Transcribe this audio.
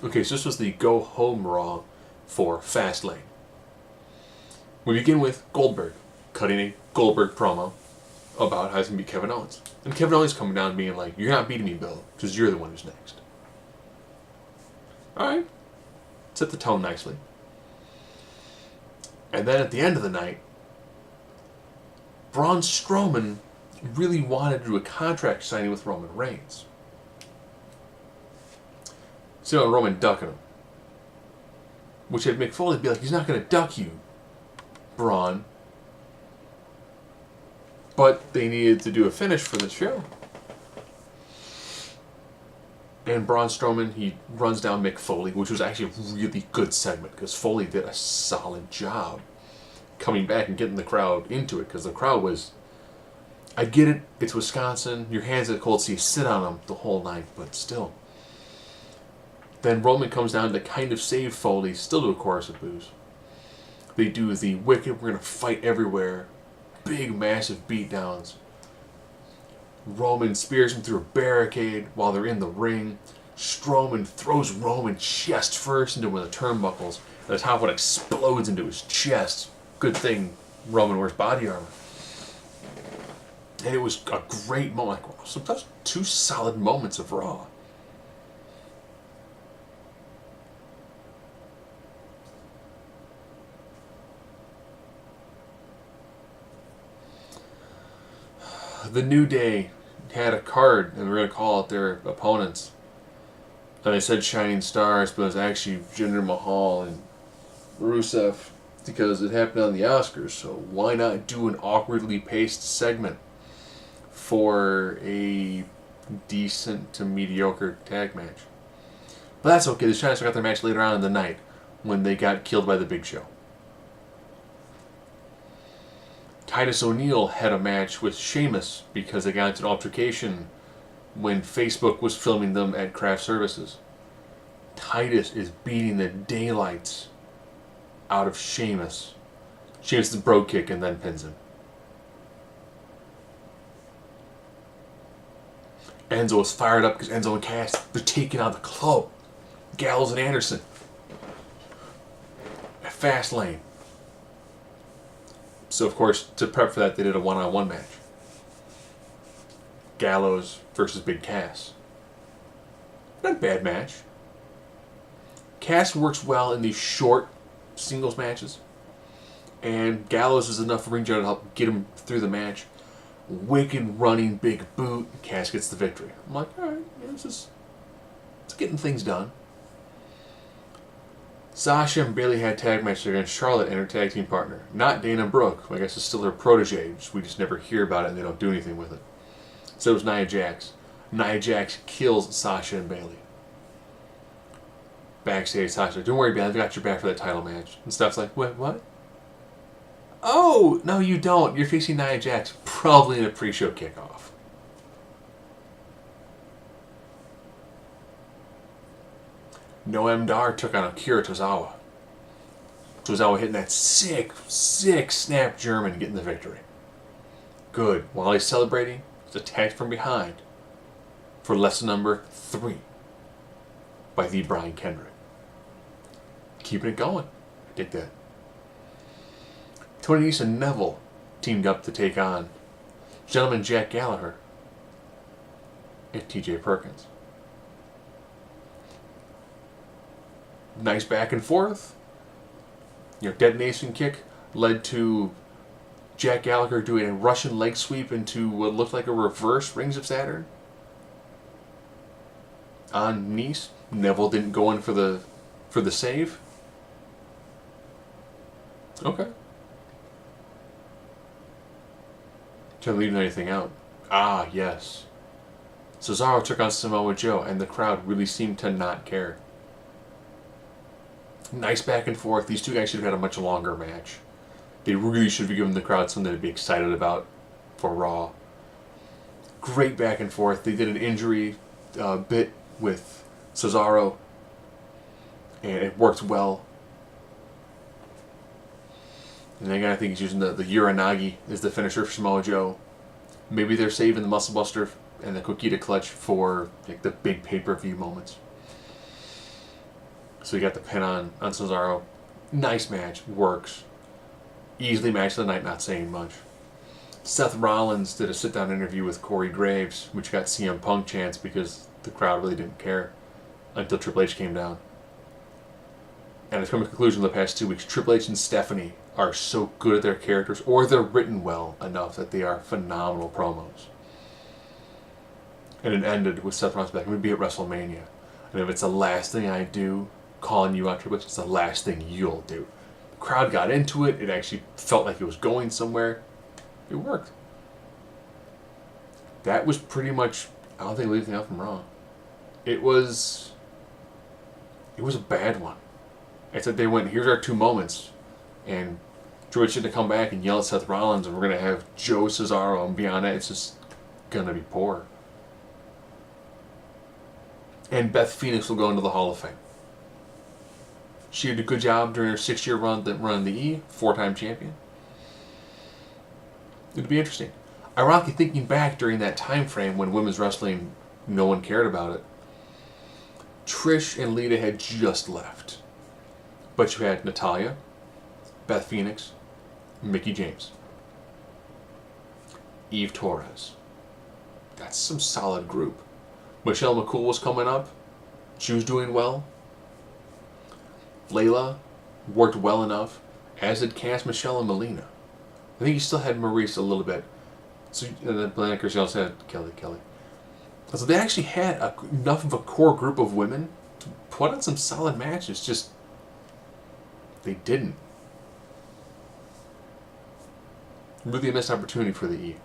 Okay, so this was the Go Home Raw for Fastlane. We begin with Goldberg cutting a Goldberg promo about how he's going to beat Kevin Owens. And Kevin Owens coming down and being like, "You're not beating me, Bill, because you're the one who's next." Alright. Set the tone nicely. And then at the end of the night, Braun Strowman really wanted to do a contract signing with Roman Reigns. So Roman ducking him. Which had Mick Foley be like, "He's not going to duck you, Braun." But they needed to do a finish for the show. And Braun Strowman, he runs down Mick Foley, which was actually a really good segment because Foley did a solid job coming back and getting the crowd into it, because the crowd was, I get it, it's Wisconsin, your hands are cold, so you sit on them the whole night, but still. Then Roman comes down to kind of save Foley, still do a chorus of boos. They do the wicked, we're going to fight everywhere, big massive beatdowns. Roman spears him through a barricade while they're in the ring. Strowman throws Roman chest first into one of the turnbuckles, and the top one explodes into his chest. Good thing Roman wears body armor. And it was a great moment. Like, wow, so that's two solid moments of Raw. The New Day had a card, and we're going to call it their opponents. And they said Shining Stars, but it was actually Jinder Mahal and Rusev, because it happened on the Oscars. So why not do an awkwardly paced segment for a decent to mediocre tag match? But that's okay. The Shining Stars got their match later on in the night when they got killed by the Big Show. Titus O'Neil had a match with Sheamus because they got into an altercation when Facebook was filming them at craft services. Titus is beating the daylights out of Sheamus. Sheamus does a bro kick and then pins him. Enzo is fired up because Enzo and Cass, they're taking out the club. Gallows and Anderson at Fastlane. So, of course, to prep for that, they did a one-on-one match. Gallows versus Big Cass. Not a bad match. Cass works well in these short singles matches. And Gallows is enough ring general to help get him through the match. Wicked running big boot. Cass gets the victory. I'm like, alright, yeah, it's getting things done. Sasha and Bayley had tag matches against Charlotte and her tag team partner. Not Dana Brooke, who I guess is still her protege. We just never hear about it and they don't do anything with it. So it was Nia Jax. Nia Jax kills Sasha and Bayley. Backstage, Sasha, "Don't worry, Bayley, I've got your back for that title match." And Steph's like, "Wait, what?" "Oh, no you don't. You're facing Nia Jax, probably in a pre-show kickoff." Noam Dar took on Akira Tozawa. Tozawa hitting that sick snap German, getting the victory. Good. While he's celebrating, he's attacked from behind for lesson number 3 by the Brian Kendrick. Keeping it going. I dig that. Tony Nese and Neville teamed up to take on Gentleman Jack Gallagher and TJ Perkins. Nice back and forth. Detonation kick led to Jack Gallagher doing a Russian leg sweep into what looked like a reverse Rings of Saturn on Nese. Neville didn't go in for the save. Okay. Trying to leave anything out. Ah, yes. Cesaro took on Samoa Joe, and the crowd really seemed to not care. Nice back and forth. These two guys should have had a much longer match. They really should have given the crowd something to be excited about for Raw. Great back and forth. They did an injury bit with Cesaro, and it worked well. And again, I think he's using the Uranagi as the finisher for Samoa Joe. Maybe they're saving the Muscle Buster and the Coquita Clutch for the big pay-per-view moments. So he got the pin on Cesaro. Nice match, works. Easily match of the night, not saying much. Seth Rollins did a sit-down interview with Corey Graves, which got CM Punk chants because the crowd really didn't care until Triple H came down. And it's come to the conclusion in the past 2 weeks, Triple H and Stephanie are so good at their characters, or they're written well enough that they are phenomenal promos. And it ended with Seth Rollins back, I'm going to be at WrestleMania. And if it's the last thing I do, calling you out, Triple H, it's the last thing you'll do. The crowd got into it. It actually felt like it was going somewhere. It worked. That was pretty much, I don't think anything else from Raw. It was a bad one. I said they went, here's our 2 moments. And George had to come back and yell at Seth Rollins, and we're going to have Joe Cesaro, and beyond that, it's just going to be poor. And Beth Phoenix will go into the Hall of Fame. She did a good job during her 6-year run the E, 4-time champion. It'd be interesting. Ironically, thinking back during that time frame when women's wrestling, no one cared about it, Trish and Lita had just left. But you had Natalya, Beth Phoenix, Mickie James, Eve Torres. That's some solid group. Michelle McCool was coming up. She was doing well. Layla worked well enough, as did Cass, Michelle, and Melina. I think you still had Maurice a little bit. So, and then Blaine Christian also had Kelly. So they actually had enough of a core group of women to put on some solid matches. Just, they didn't. Really a missed opportunity for the E.